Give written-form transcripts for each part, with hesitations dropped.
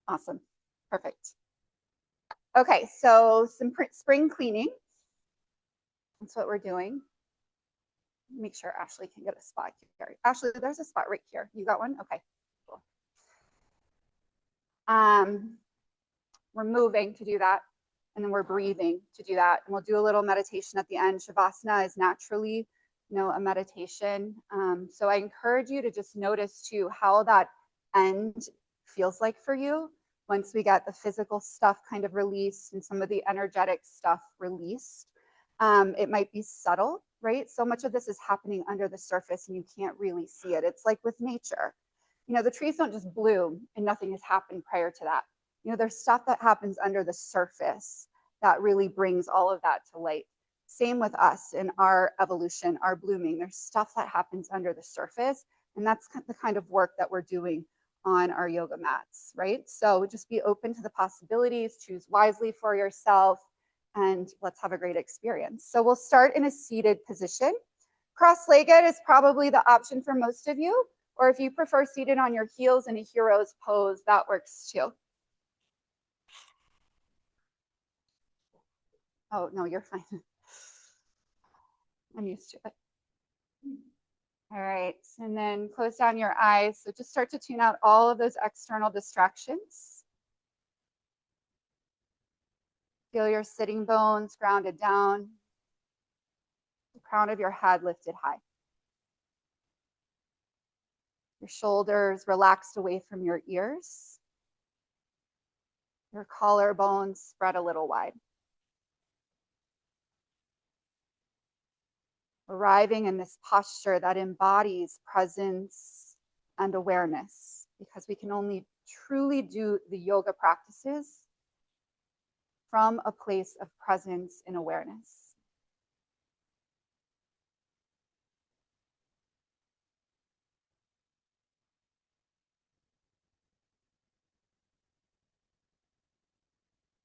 Awesome. Perfect. Okay, so some spring cleaning. That's what we're doing. Make sure Ashley can get a spot here. Ashley, there's a spot right here. You got one? Okay, cool. We're moving to do that, and then we're breathing to do that. And we'll do a little meditation at the end. Shavasana is naturally, a meditation. So I encourage you to just notice too how that end feels like for you once we get the physical stuff kind of released and some of the energetic stuff released. It might be subtle, right? So much of this is happening under the surface and you can't really see it. It's like with nature. The trees don't just bloom and nothing has happened prior to that. There's stuff that happens under the surface that really brings all of that to light. Same with us in our evolution, our blooming. There's stuff that happens under the surface, and that's the kind of work that we're doing on our yoga mats, right? So just be open to the possibilities, choose wisely for yourself, and let's have a great experience. So we'll start in a seated position. Cross-legged is probably the option for most of you, or if you prefer seated on your heels in a hero's pose, that works too. Oh, no, you're fine. I'm used to it. All right, and then close down your eyes. So just start to tune out all of those external distractions. Feel your sitting bones grounded down, the crown of your head lifted high. Your shoulders relaxed away from your ears. Your collarbones spread a little wide. Arriving in this posture that embodies presence and awareness, because we can only truly do the yoga practices from a place of presence and awareness.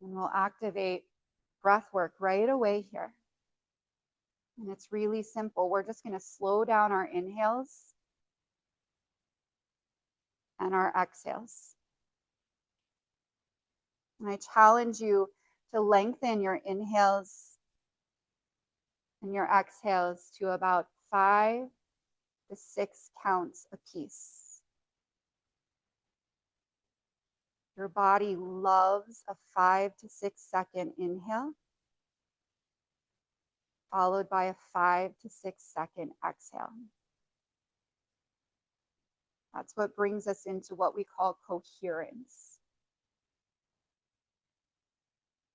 And we'll activate breath work right away here. And it's really simple. We're just going to slow down our inhales and our exhales. And I challenge you to lengthen your inhales and your exhales to about 5 to 6 counts apiece. Your body loves a 5 to 6 second inhale, followed by a 5 to 6 second exhale. That's what brings us into what we call coherence.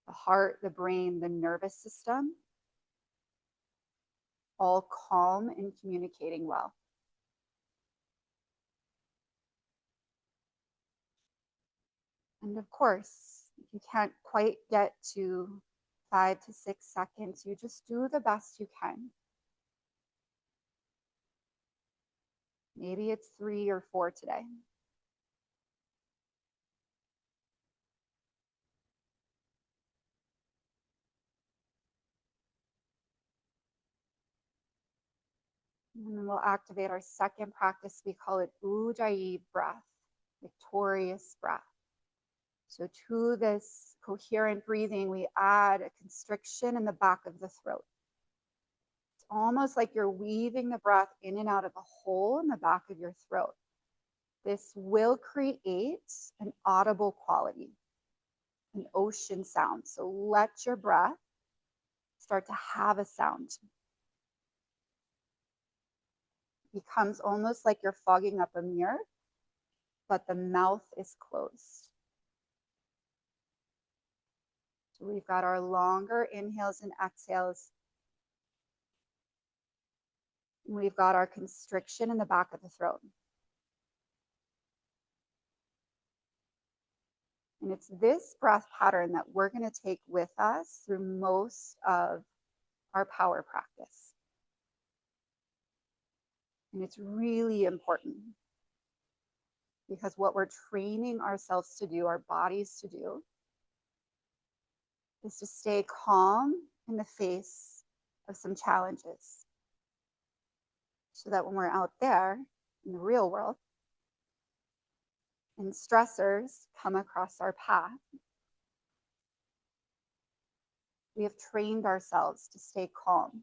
The heart, the brain, the nervous system, all calm and communicating well. And of course, if you can't quite get to 5 to 6 seconds, you just do the best you can. Maybe it's 3 or 4 today. And then we'll activate our second practice. We call it Ujjayi breath, victorious breath. So to this coherent breathing, we add a constriction in the back of the throat. It's almost like you're weaving the breath in and out of a hole in the back of your throat. This will create an audible quality, an ocean sound. So let your breath start to have a sound. It becomes almost like you're fogging up a mirror, but the mouth is closed. So we've got our longer inhales and exhales. We've got our constriction in the back of the throat. And it's this breath pattern that we're going to take with us through most of our power practice. And it's really important because what we're training ourselves to do, our bodies to do, is to stay calm in the face of some challenges. So that when we're out there in the real world, and stressors come across our path, we have trained ourselves to stay calm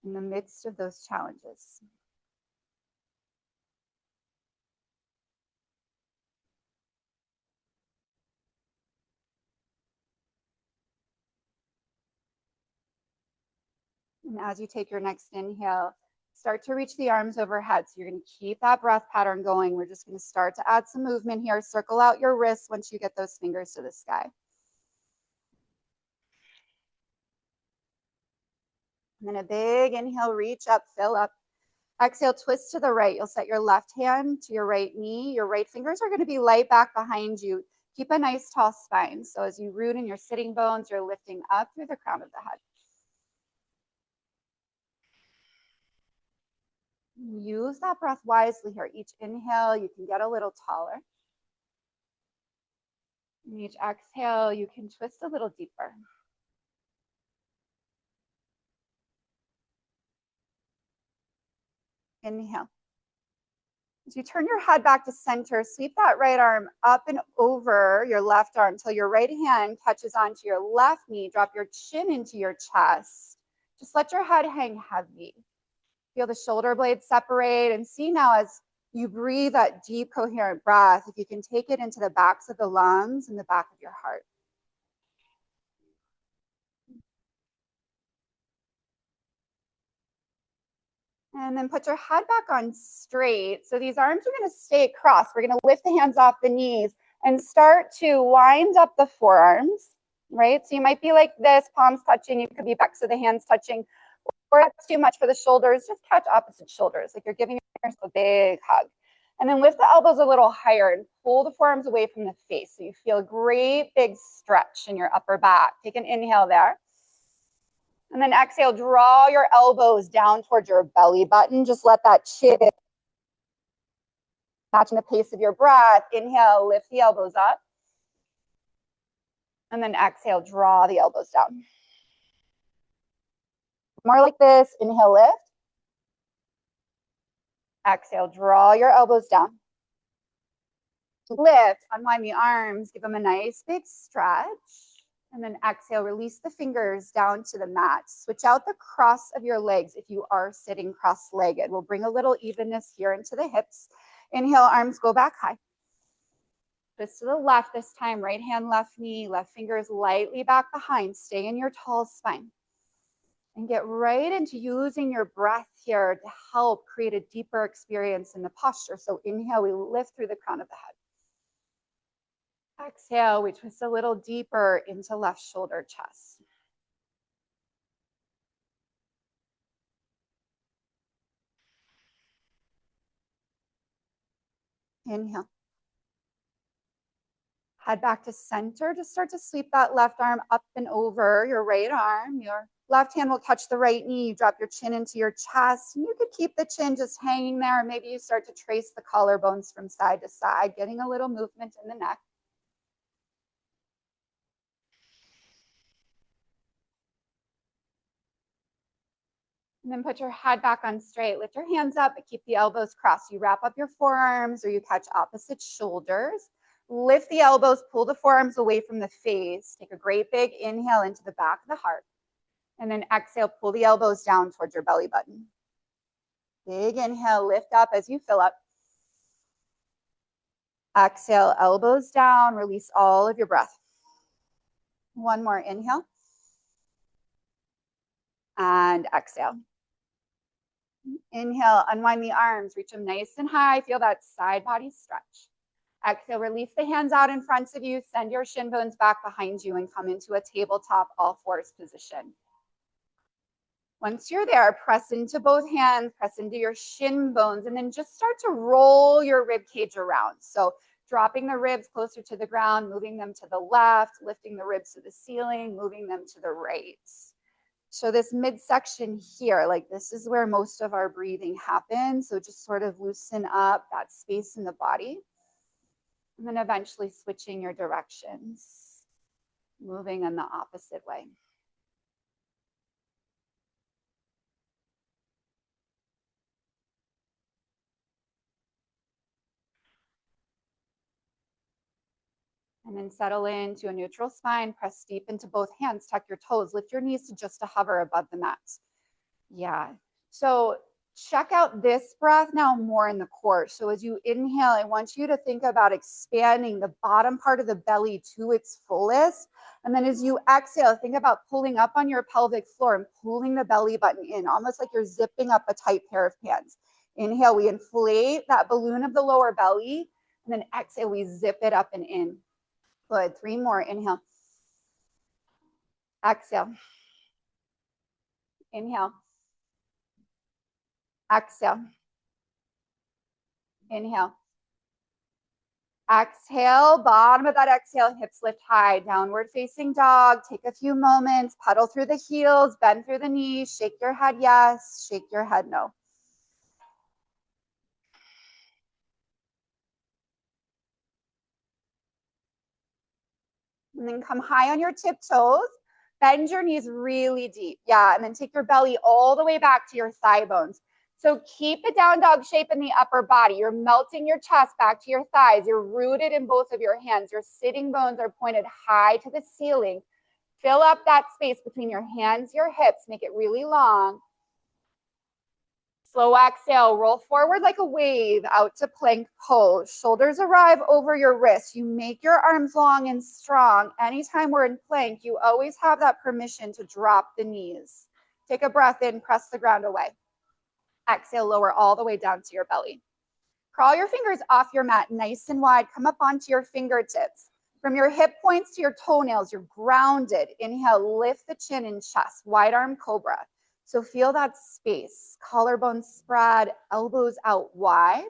in the midst of those challenges. And as you take your next inhale, start to reach the arms overhead. So you're going to keep that breath pattern going. We're just going to start to add some movement here. Circle out your wrists once you get those fingers to the sky. And then a big inhale, reach up, fill up. Exhale, twist to the right. You'll set your left hand to your right knee. Your right fingers are going to be light back behind you. Keep a nice tall spine. So as you root in your sitting bones, you're lifting up through the crown of the head. Use that breath wisely here. Each inhale, you can get a little taller. And each exhale, you can twist a little deeper. Inhale. As you turn your head back to center, sweep that right arm up and over your left arm until your right hand catches onto your left knee. Drop your chin into your chest. Just let your head hang heavy. Feel the shoulder blades separate, and see now as you breathe that deep, coherent breath, if you can take it into the backs of the lungs and the back of your heart. And then put your head back on straight. So these arms are going to stay crossed. We're going to lift the hands off the knees and start to wind up the forearms, right? So you might be like this, palms touching. You could be backs of the hands touching. Or that's too much for the shoulders. Just catch opposite shoulders, like you're giving yourself a big hug. And then lift the elbows a little higher and pull the forearms away from the face. So you feel a great big stretch in your upper back. Take an inhale there. And then exhale, draw your elbows down towards your belly button. Just let that chin matching the pace of your breath. Inhale, lift the elbows up. And then exhale, draw the elbows down. More like this. Inhale, lift. Exhale, draw your elbows down. Lift, unwind the arms, give them a nice big stretch. And then exhale, release the fingers down to the mat. Switch out the cross of your legs if you are sitting cross-legged. We'll bring a little evenness here into the hips. Inhale, arms go back high. Twist to the left this time, right hand, left knee, left fingers lightly back behind. Stay in your tall spine. And get right into using your breath here to help create a deeper experience in the posture. So inhale, we lift through the crown of the head. Exhale, we twist a little deeper into left shoulder, chest. Inhale. Head back to center. Just start to sweep that left arm up and over your right arm. Your left hand will touch the right knee. You drop your chin into your chest. And you could keep the chin just hanging there. Maybe you start to trace the collarbones from side to side, getting a little movement in the neck. And then put your head back on straight. Lift your hands up, but keep the elbows crossed. You wrap up your forearms or you catch opposite shoulders. Lift the elbows, pull the forearms away from the face. Take a great big inhale into the back of the heart. And then exhale, pull the elbows down towards your belly button. Big inhale, lift up as you fill up. Exhale, elbows down, release all of your breath. One more inhale. And exhale. Inhale, unwind the arms, reach them nice and high. Feel that side body stretch. Exhale, release the hands out in front of you. Send your shin bones back behind you and come into a tabletop all fours position. Once you're there, press into both hands, press into your shin bones, and then just start to roll your rib cage around. So dropping the ribs closer to the ground, moving them to the left, lifting the ribs to the ceiling, moving them to the right. So this midsection here, like this is where most of our breathing happens. So just sort of loosen up that space in the body. And then eventually switching your directions, moving in the opposite way. And then settle into a neutral spine, press deep into both hands, tuck your toes, lift your knees to just a hover above the mat. Yeah. So check out this breath now more in the core. So as you inhale, I want you to think about expanding the bottom part of the belly to its fullest. And then as you exhale, think about pulling up on your pelvic floor and pulling the belly button in, almost like you're zipping up a tight pair of pants. Inhale, we inflate that balloon of the lower belly. And then exhale, we zip it up and in. Good. 3 more. Inhale. Exhale. Inhale. Exhale. Inhale. Exhale, bottom of that exhale, hips lift high, downward facing dog. Take a few moments, pedal through the heels, bend through the knees, shake your head yes, shake your head no. And then come high on your tiptoes, bend your knees really deep. Yeah, and then take your belly all the way back to your thigh bones. So keep the down dog shape in the upper body. You're melting your chest back to your thighs. You're rooted in both of your hands. Your sitting bones are pointed high to the ceiling. Fill up that space between your hands, your hips, make it really long. Slow exhale, roll forward like a wave out to plank pose. Shoulders arrive over your wrists. You make your arms long and strong. Anytime we're in plank, you always have that permission to drop the knees. Take a breath in, press the ground away. Exhale, lower all the way down to your belly. Crawl your fingers off your mat nice and wide. Come up onto your fingertips. From your hip points to your toenails, you're grounded. Inhale, lift the chin and chest, wide arm cobra. So feel that space, collarbone spread, elbows out wide.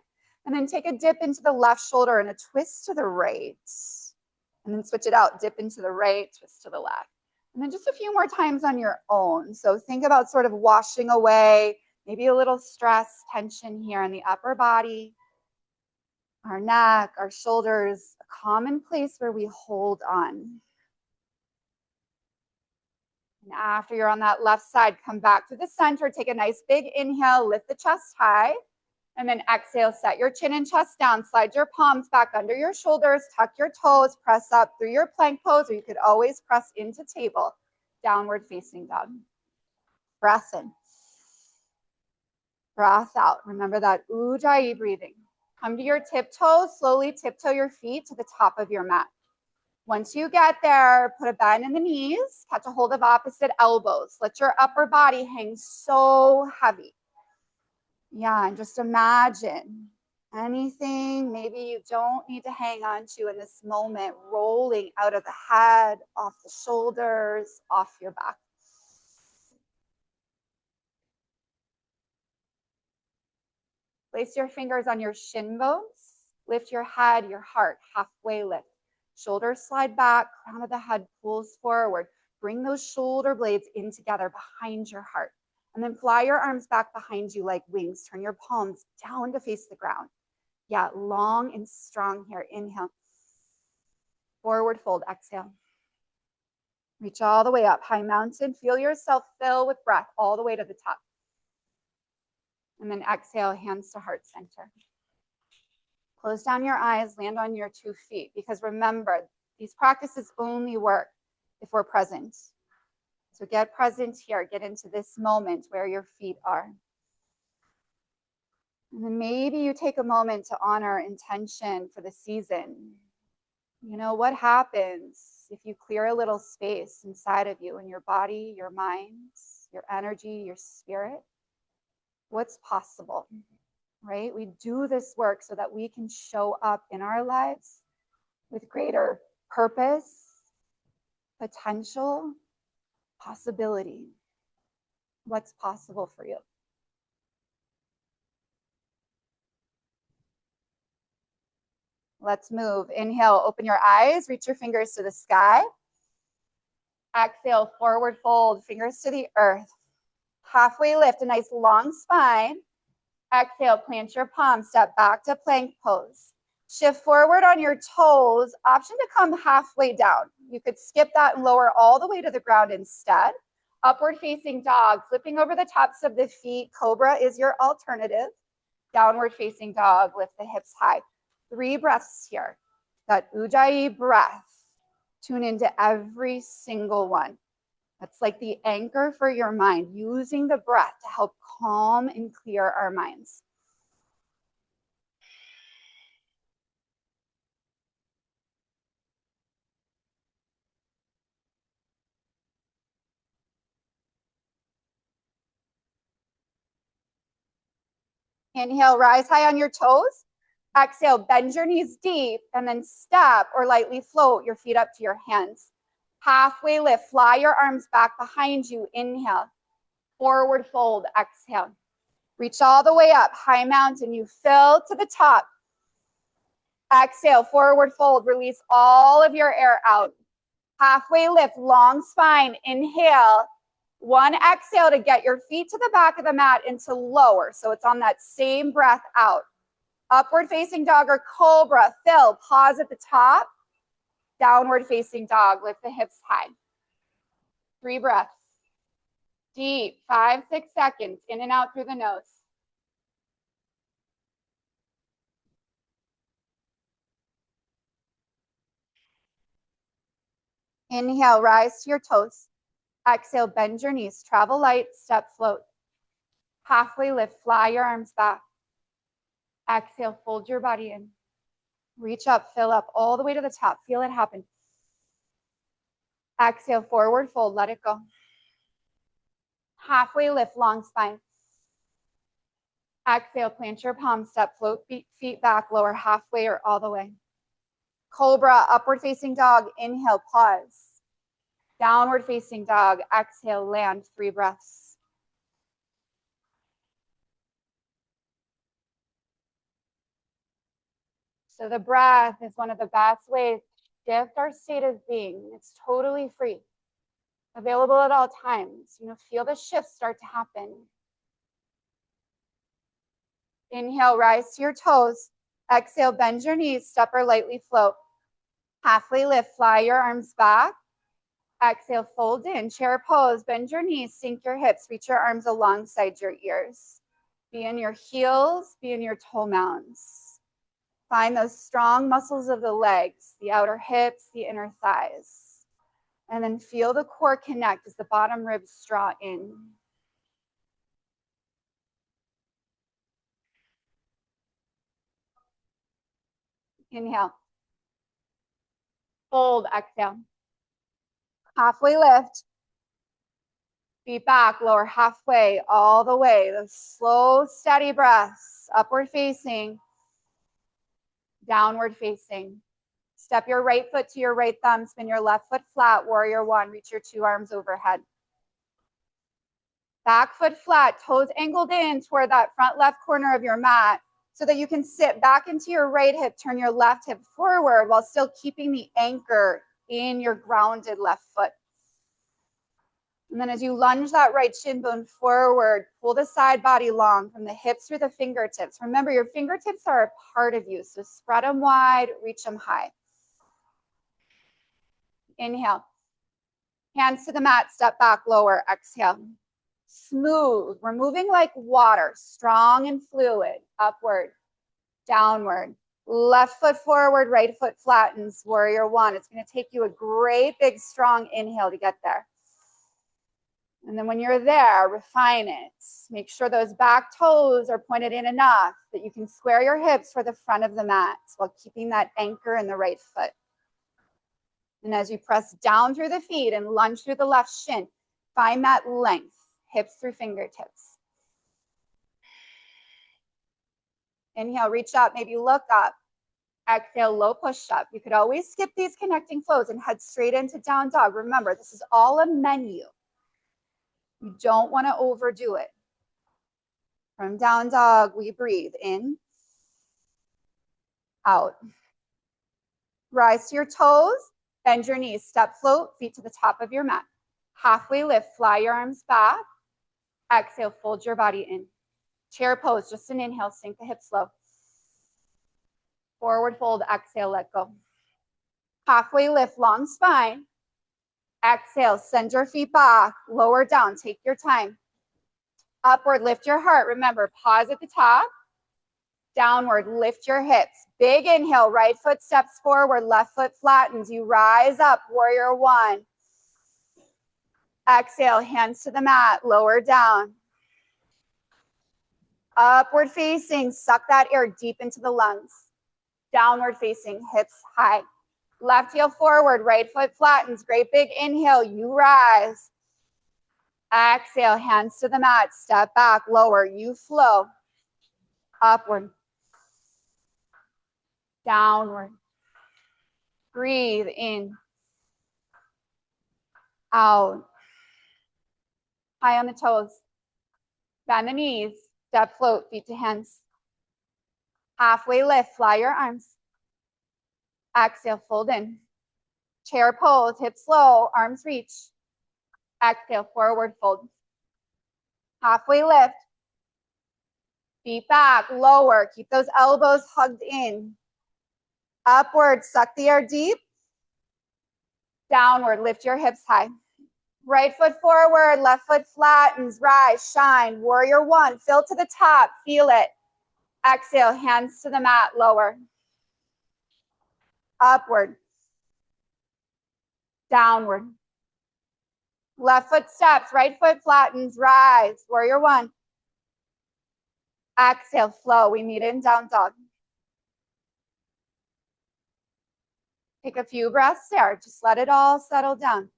And then take a dip into the left shoulder and a twist to the right. And then switch it out, dip into the right, twist to the left. And then just a few more times on your own. So think about sort of washing away, maybe a little stress, tension here in the upper body, our neck, our shoulders, a common place where we hold on. And after you're on that left side, come back to the center, take a nice big inhale, lift the chest high, and then exhale, set your chin and chest down, slide your palms back under your shoulders, tuck your toes, press up through your plank pose, or you could always press into table, downward facing dog. Breath in. Breath out. Remember that Ujjayi breathing. Come to your tiptoes, slowly tiptoe your feet to the top of your mat. Once you get there, put a bend in the knees, catch a hold of opposite elbows. Let your upper body hang so heavy. Yeah, and just imagine anything maybe you don't need to hang on to in this moment, rolling out of the head, off the shoulders, off your back. Place your fingers on your shin bones. Lift your head, your heart, halfway lift. Shoulders slide back, crown of the head pulls forward. Bring those shoulder blades in together behind your heart. And then fly your arms back behind you like wings. Turn your palms down to face the ground. Yeah, long and strong here. Inhale. Forward fold, exhale. Reach all the way up, high mountain. Feel yourself fill with breath all the way to the top. And then exhale, hands to heart center. Close down your eyes, land on your 2 feet, because remember, these practices only work if we're present. So get present here, get into this moment where your feet are. And then maybe you take a moment to honor intention for the season. You know, what happens if you clear a little space inside of you, in your body, your mind, your energy, your spirit? What's possible, right? We do this work so that we can show up in our lives with greater purpose, potential, possibility. What's possible for you? Let's move. Inhale, open your eyes, reach your fingers to the sky. Exhale, forward fold, fingers to the earth. Halfway lift, a nice long spine. Exhale, plant your palms, step back to plank pose. Shift forward on your toes, option to come halfway down. You could skip that and lower all the way to the ground instead. Upward facing dog, flipping over the tops of the feet. Cobra is your alternative. Downward facing dog, lift the hips high. 3 breaths here. That Ujjayi breath, tune into every single one. That's like the anchor for your mind, using the breath to help calm and clear our minds. Inhale, rise high on your toes. Exhale, bend your knees deep and then step or lightly float your feet up to your hands. Halfway lift, fly your arms back behind you. Inhale, forward fold, exhale. Reach all the way up, high mountain. You fill to the top. Exhale, forward fold, release all of your air out. Halfway lift, long spine, inhale. One exhale to get your feet to the back of the mat and to lower. So it's on that same breath out. Upward facing dog or cobra, fill, pause at the top. Downward facing dog, lift the hips high. 3 breaths. Deep, 5, 6 seconds, in and out through the nose. Inhale, rise to your toes. Exhale, bend your knees, travel light, step, float. Halfway lift, fly your arms back. Exhale, fold your body in. Reach up, fill up all the way to the top. Feel it happen. Exhale, forward fold, let it go. Halfway lift, long spine. Exhale, plant your palms, step, float, feet back, lower halfway or all the way. Cobra, upward facing dog, inhale, pause. Downward facing dog, exhale, land, 3 breaths. So the breath is one of the best ways to shift our state of being. It's totally free, available at all times. Feel the shift start to happen. Inhale, rise to your toes. Exhale, bend your knees, step or lightly float. Halfway lift, fly your arms back. Exhale, fold in, chair pose, bend your knees, sink your hips, reach your arms alongside your ears. Be in your heels, be in your toe mounds. Find those strong muscles of the legs, the outer hips, the inner thighs. And then feel the core connect as the bottom ribs draw in. Inhale. Fold, exhale. Halfway lift. Feet back, lower halfway, all the way. Those slow, steady breaths. Upward facing. Downward facing. Step your right foot to your right thumb. Spin your left foot flat. Warrior 1. Reach your 2 arms overhead. Back foot flat. Toes angled in toward that front left corner of your mat so that you can sit back into your right hip. Turn your left hip forward while still keeping the anchor in your grounded left foot. And then as you lunge that right shin bone forward, pull the side body long from the hips through the fingertips. Remember, your fingertips are a part of you, so spread them wide, reach them high. Inhale. Hands to the mat, step back, lower, exhale. Smooth, we're moving like water, strong and fluid, upward, downward. Left foot forward, right foot flattens, warrior 1. It's going to take you a great big strong inhale to get there. And then when you're there, refine it. Make sure those back toes are pointed in enough that you can square your hips for the front of the mat while keeping that anchor in the right foot. And as you press down through the feet and lunge through the left shin, find that length, hips through fingertips. Inhale, reach up, maybe look up. Exhale, low push up. You could always skip these connecting flows and head straight into down dog. Remember, this is all a menu. You don't want to overdo it. From down dog, we breathe in, out. Rise to your toes, bend your knees, step, float, feet to the top of your mat. Halfway lift, fly your arms back. Exhale, fold your body in. Chair pose, just an inhale, sink the hips low. Forward fold, exhale, let go. Halfway lift, long spine. Exhale, send your feet back, lower down, take your time. Upward, lift your heart. Remember, pause at the top. Downward, lift your hips. Big inhale, right foot steps forward, left foot flattens. You rise up, warrior one. Exhale, hands to the mat, lower down. Upward facing, suck that air deep into the lungs. Downward facing, hips high. Left heel forward, right foot flattens. Great big inhale, you rise. Exhale, hands to the mat, step back, lower, you flow. Upward. Downward. Breathe in. Out. High on the toes. Bend the knees. Step float, feet to hands. Halfway lift, fly your arms. Exhale, fold in. Chair pose, hips low, arms reach. Exhale, forward fold. Halfway lift. Feet back, lower. Keep those elbows hugged in. Upward, suck the air deep. Downward, lift your hips high. Right foot forward, left foot flattens, rise, shine. Warrior one, fill to the top, feel it. Exhale, hands to the mat, lower. Upward. Downward. Left foot steps, right foot flattens, rise. Warrior one. Exhale, flow. We meet in down dog. Take a few breaths there. Just let it all settle down.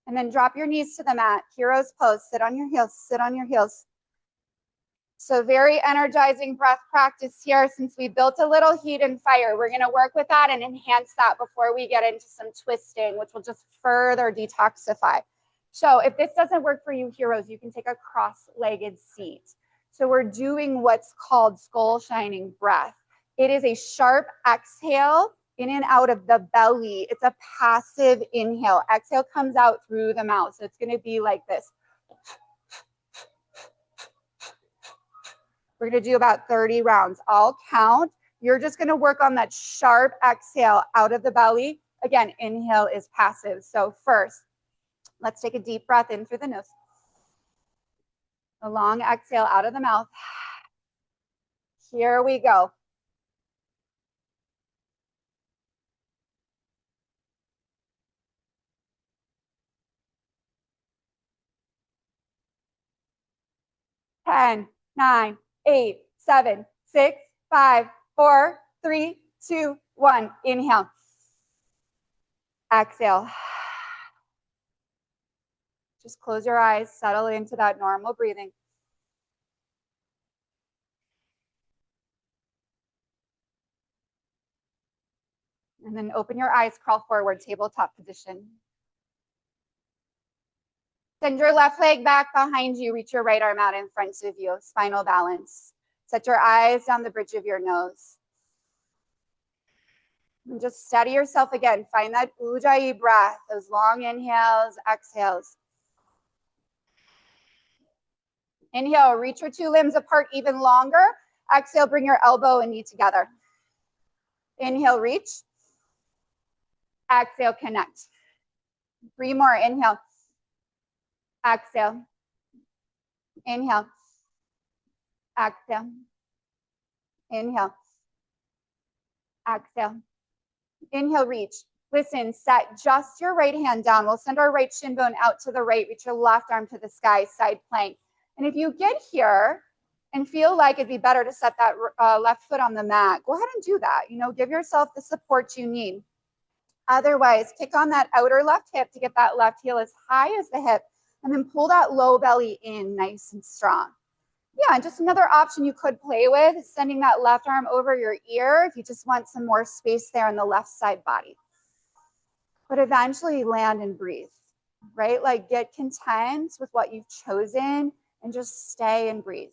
And then drop your knees to the mat. Hero's pose. Sit on your heels. Sit on your heels. So very energizing breath practice here. Since we built a little heat and fire, we're going to work with that and enhance that before we get into some twisting, which will just further detoxify. So if this doesn't work for you, heroes, you can take a cross-legged seat. So we're doing what's called skull shining breath. It is a sharp exhale in and out of the belly. It's a passive inhale. Exhale comes out through the mouth. So it's going to be like this. We're going to do about 30 rounds. I'll count. You're just going to work on that sharp exhale out of the belly. Again, inhale is passive. So first, let's take a deep breath in through the nose. A long exhale out of the mouth. Here we go. Ten, 9, 8, 7, 6, 5, 4, 3, 2, 1. Inhale. Exhale. Just close your eyes, settle into that normal breathing. And then open your eyes, crawl forward, tabletop position. Send your left leg back behind you. Reach your right arm out in front of you. Spinal balance. Set your eyes down the bridge of your nose. And just steady yourself again. Find that ujjayi breath, those long inhales, exhales. Inhale, reach your two limbs apart even longer. Exhale, bring your elbow and knee together. Inhale, reach. Exhale, connect. 3 more. Inhale. Exhale. Inhale. Exhale. Inhale. Exhale. Inhale, reach. Listen, set just your right hand down. We'll send our right shin bone out to the right. Reach your left arm to the sky, side plank. And if you get here and feel like it'd be better to set that left foot on the mat, go ahead and do that. You know, give yourself the support you need. Otherwise, kick on that outer left hip to get that left heel as high as the hip, and then pull that low belly in nice and strong. Yeah, and just another option you could play with is sending that left arm over your ear if you just want some more space there on the left side body. But eventually land and breathe, right? Like get content with what you've chosen and just stay and breathe.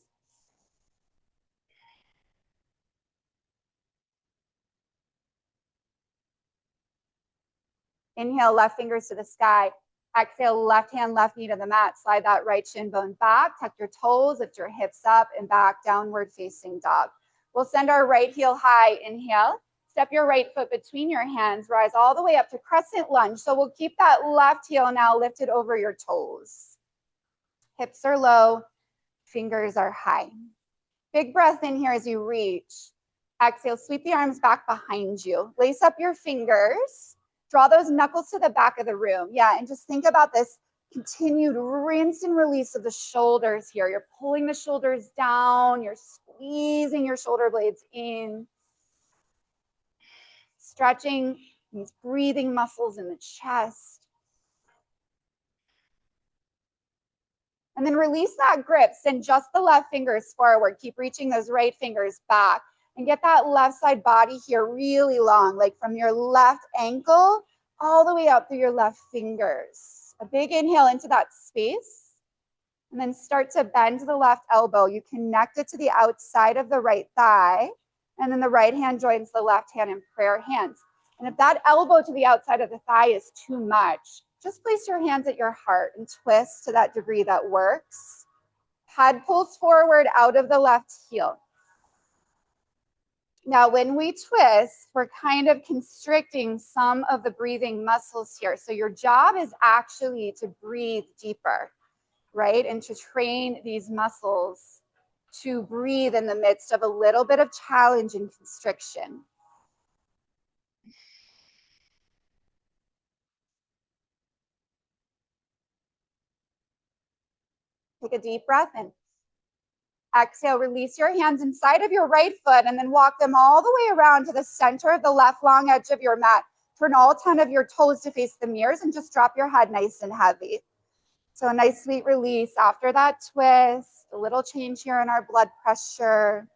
Inhale, left fingers to the sky. Exhale, left hand, left knee to the mat. Slide that right shin bone back. Tuck your toes, lift your hips up and back, downward facing dog. We'll send our right heel high. Inhale. Step your right foot between your hands, rise all the way up to crescent lunge. So we'll keep that left heel now lifted over your toes. Hips are low, fingers are high. Big breath in here as you reach. Exhale, sweep the arms back behind you. Lace up your fingers. Draw those knuckles to the back of the room. Yeah, and just think about this continued rinse and release of the shoulders here. You're pulling the shoulders down. You're squeezing your shoulder blades in. Stretching these breathing muscles in the chest. And then release that grip. Send just the left fingers forward. Keep reaching those right fingers back. And get that left side body here really long, like from your left ankle all the way up through your left fingers. A big inhale into that space. And then start to bend the left elbow. You connect it to the outside of the right thigh. And then the right hand joins the left hand in prayer hands. And if that elbow to the outside of the thigh is too much, just place your hands at your heart and twist to that degree that works. Head pulls forward out of the left heel. Now, when we twist, we're kind of constricting some of the breathing muscles here. So your job is actually to breathe deeper, right? And to train these muscles to breathe in the midst of a little bit of challenge and constriction. Take a deep breath in. Exhale, release your hands inside of your right foot and then walk them all the way around to the center of the left long edge of your mat. Turn all 10 of your toes to face the mirrors and just drop your head nice and heavy. So a nice sweet release after that twist, a little change here in our blood pressure.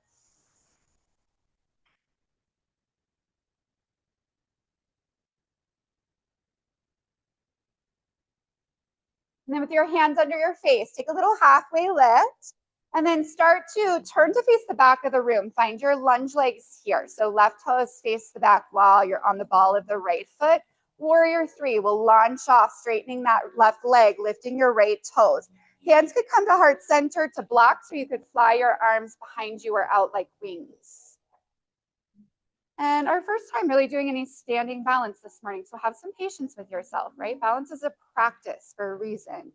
And then with your hands under your face, take a little halfway lift. And then start to turn to face the back of the room. Find your lunge legs here. So left toes face the back while you're on the ball of the right foot. Warrior 3 will launch off, straightening that left leg, lifting your right toes. Hands could come to heart center to block, so you could fly your arms behind you or out like wings. And our first time really doing any standing balance this morning. So have some patience with yourself, right? Balance is a practice for a reason.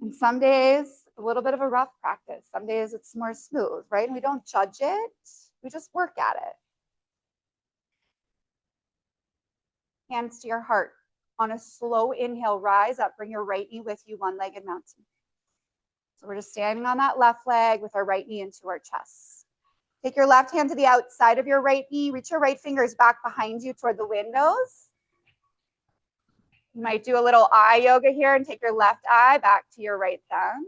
And some days, a little bit of a rough practice. Some days it's more smooth, right? And we don't judge it. We just work at it. Hands to your heart. On a slow inhale, rise up. Bring your right knee with you, one-legged mountain. So we're just standing on that left leg with our right knee into our chest. Take your left hand to the outside of your right knee. Reach your right fingers back behind you toward the windows. You might do a little eye yoga here and take your left eye back to your right thumb.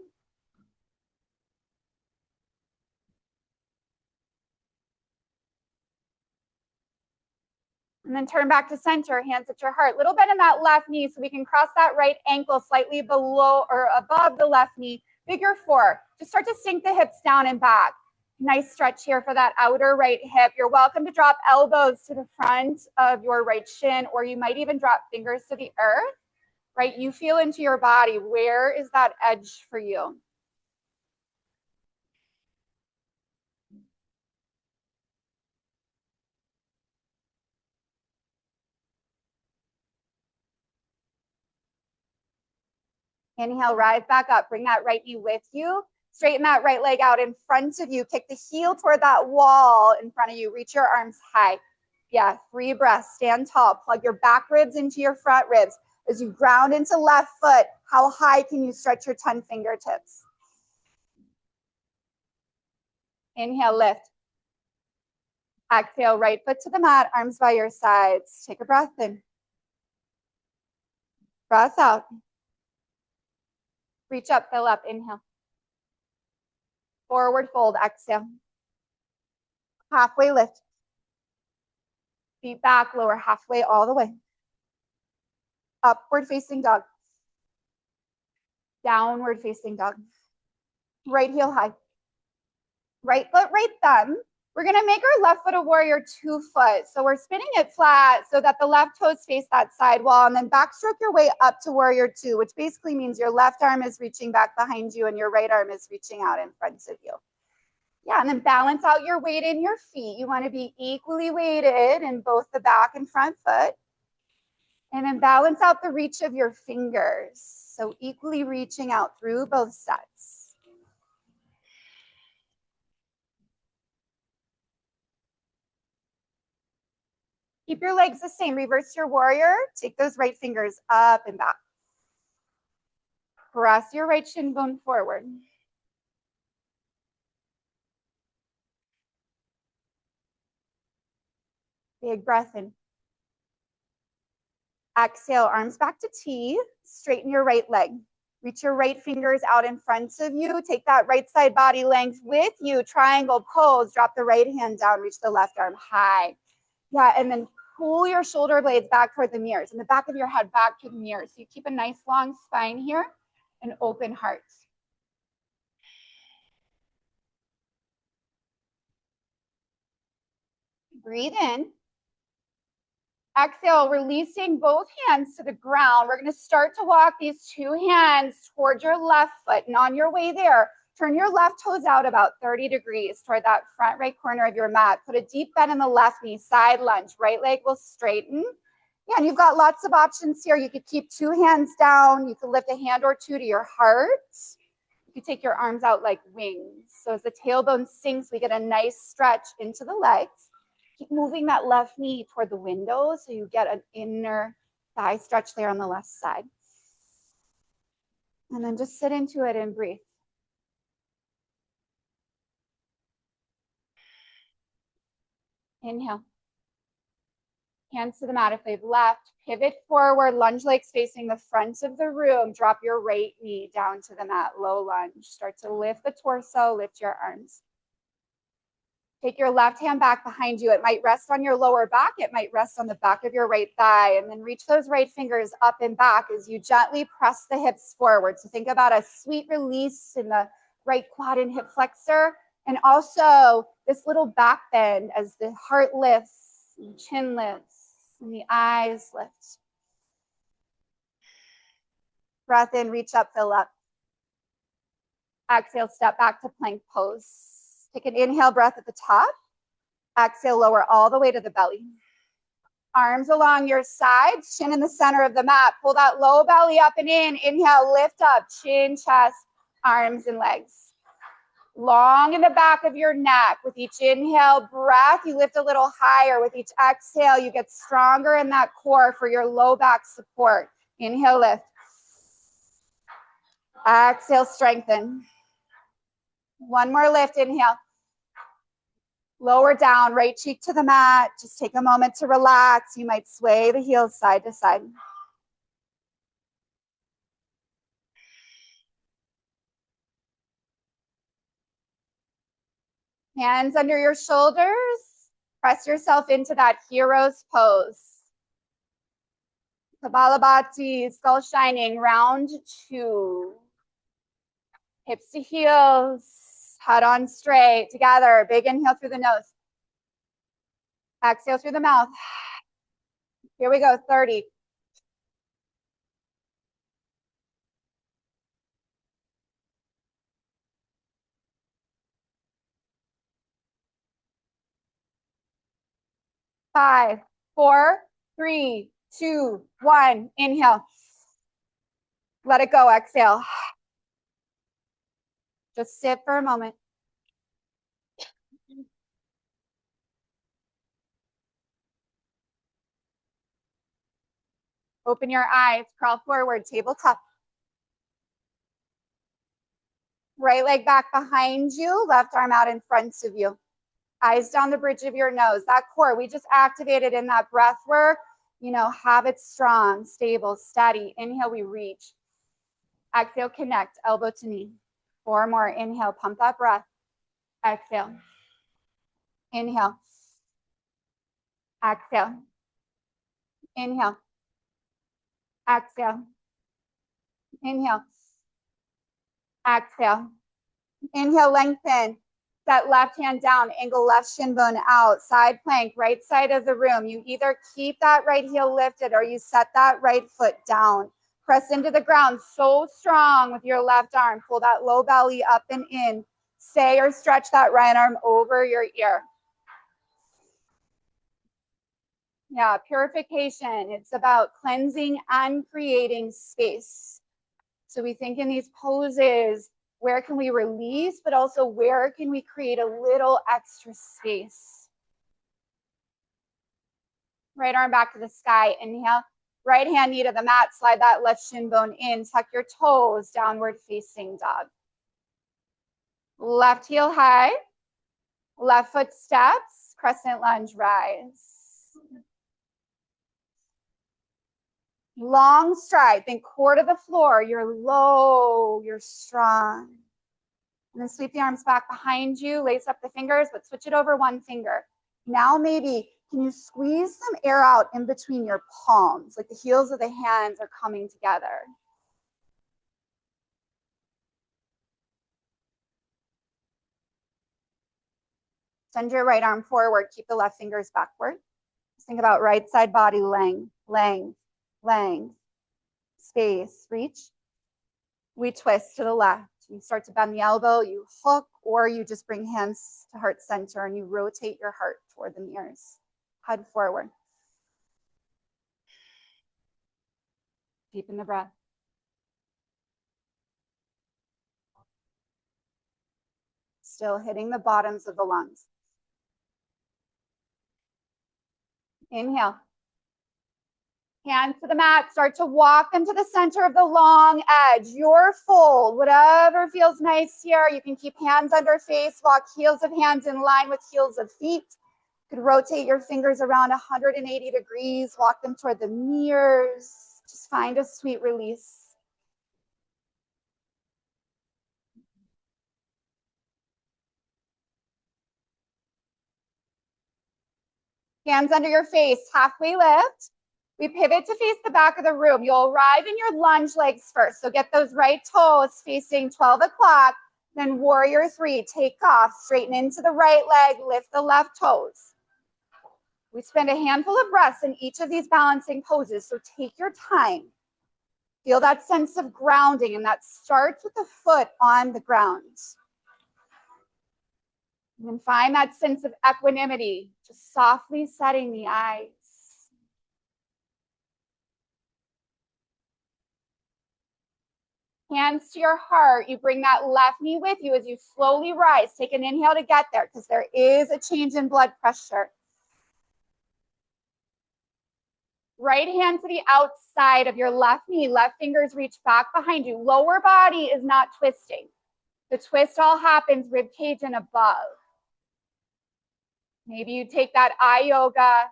And then turn back to center, hands at your heart. Little bend in that left knee so we can cross that right ankle slightly below or above the left knee. Figure 4. Just start to sink the hips down and back. Nice stretch here for that outer right hip. You're welcome to drop elbows to the front of your right shin, or you might even drop fingers to the earth, right? You feel into your body. Where is that edge for you? Inhale, rise back up. Bring that right knee with you. Straighten that right leg out in front of you. Kick the heel toward that wall in front of you. Reach your arms high. Yeah, 3 breaths. Stand tall. Plug your back ribs into your front ribs. As you ground into left foot, how high can you stretch your 10 fingertips? Inhale, lift. Exhale, right foot to the mat, arms by your sides. Take a breath in. Breath out. Reach up, fill up, inhale. Forward fold, exhale. Halfway lift. Feet back, lower halfway all the way. Upward facing dog. Downward facing dog. Right heel high. Right foot, right thumb. We're gonna make our left foot a warrior 2 foot. So we're spinning it flat so that the left toes face that side wall, and then backstroke your way up to warrior 2, which basically means your left arm is reaching back behind you and your right arm is reaching out in front of you. Yeah, and then balance out your weight in your feet. You want to be equally weighted in both the back and front foot. And then balance out the reach of your fingers. So equally reaching out through both sets. Keep your legs the same. Reverse your warrior. Take those right fingers up and back. Press your right shin bone forward. Big breath in. Exhale, arms back to T. Straighten your right leg. Reach your right fingers out in front of you. Take that right side body length with you. Triangle pose. Drop the right hand down. Reach the left arm high. Yeah, and then pull your shoulder blades back toward the mirrors and the back of your head back to the mirrors. So you keep a nice long spine here and open heart. Breathe in. Exhale, releasing both hands to the ground. We're going to start to walk these two hands toward your left foot. And on your way there, turn your left toes out about 30 degrees toward that front right corner of your mat. Put a deep bend in the left knee, side lunge. Right leg will straighten. Yeah, and you've got lots of options here. You could keep two hands down. You could lift a hand or two to your heart. You could take your arms out like wings. So as the tailbone sinks, we get a nice stretch into the legs. Keep moving that left knee toward the window so you get an inner thigh stretch there on the left side. And then just sit into it and breathe. Inhale. Hands to the mat if they've left. Pivot forward, lunge legs facing the front of the room. Drop your right knee down to the mat, low lunge. Start to lift the torso, lift your arms. Take your left hand back behind you. It might rest on your lower back. It might rest on the back of your right thigh. And then reach those right fingers up and back as you gently press the hips forward. So think about a sweet release in the right quad and hip flexor. And also this little back bend as the heart lifts and chin lifts and the eyes lift. Breath in, reach up, fill up. Exhale, step back to plank pose. Take an inhale breath at the top. Exhale, lower all the way to the belly. Arms along your sides, chin in the center of the mat. Pull that low belly up and in. Inhale, lift up, chin, chest, arms, and legs. Long in the back of your neck. With each inhale breath, you lift a little higher. With each exhale, you get stronger in that core for your low back support. Inhale, lift. Exhale, strengthen. One more lift, inhale. Lower down, right cheek to the mat. Just take a moment to relax. You might sway the heels side to side. Hands under your shoulders. Press yourself into that hero's pose. Kapalabhati, skull shining, round two. Hips to heels, head on straight, together. Big inhale through the nose. Exhale through the mouth. Here we go, 30. 5, 4, 3, 2, 1. Inhale. Let it go, exhale. Just sit for a moment. Open your eyes, crawl forward, tabletop. Right leg back behind you, left arm out in front of you. Eyes down the bridge of your nose. That core we just activated in that breath work, have it strong, stable, steady. Inhale, we reach. Exhale, connect, elbow to knee. 4 more. Inhale, pump that breath. Exhale. Inhale. Exhale. Inhale. Exhale. Inhale. Exhale. Inhale, lengthen. That left hand down, angle left shin bone out, side plank, right side of the room. You either keep that right heel lifted or you set that right foot down. Press into the ground so strong with your left arm. Pull that low belly up and in. Stay or stretch that right arm over your ear. Yeah, purification. It's about cleansing and creating space. So we think in these poses, where can we release, but also where can we create a little extra space? Right arm back to the sky. Inhale. Right hand knee to the mat. Slide that left shin bone in. Tuck your toes. Downward facing dog. Left heel high. Left foot steps. Crescent lunge rise. Long stride. Think core to the floor. You're low. You're strong. And then sweep the arms back behind you. Lace up the fingers, but switch it over one finger. Now maybe can you squeeze some air out in between your palms, like the heels of the hands are coming together. Send your right arm forward. Keep the left fingers backward. Just think about right side body length, length, length, space, reach. We twist to the left. You start to bend the elbow, you hook, or you just bring hands to heart center and you rotate your heart toward the mirrors. Head forward. Deepen the breath. Still hitting the bottoms of the lungs. Inhale. Hands to the mat. Start to walk them to the center of the long edge. Your fold, whatever feels nice here. You can keep hands under face. Walk heels of hands in line with heels of feet. You could rotate your fingers around 180 degrees. Walk them toward the mirrors. Just find a sweet release. Hands under your face, halfway lift. We pivot to face the back of the room. You'll arrive in your lunge legs first. So get those right toes facing 12 o'clock. Then warrior three, take off, straighten into the right leg, lift the left toes. We spend a handful of breaths in each of these balancing poses. So take your time. Feel that sense of grounding, and that starts with the foot on the ground. And then find that sense of equanimity, just softly setting the eyes. Hands to your heart. You bring that left knee with you as you slowly rise. Take an inhale to get there because there is a change in blood pressure. Right hand to the outside of your left knee. Left fingers reach back behind you. Lower body is not twisting. The twist all happens rib cage and above. Maybe you take that eye yoga,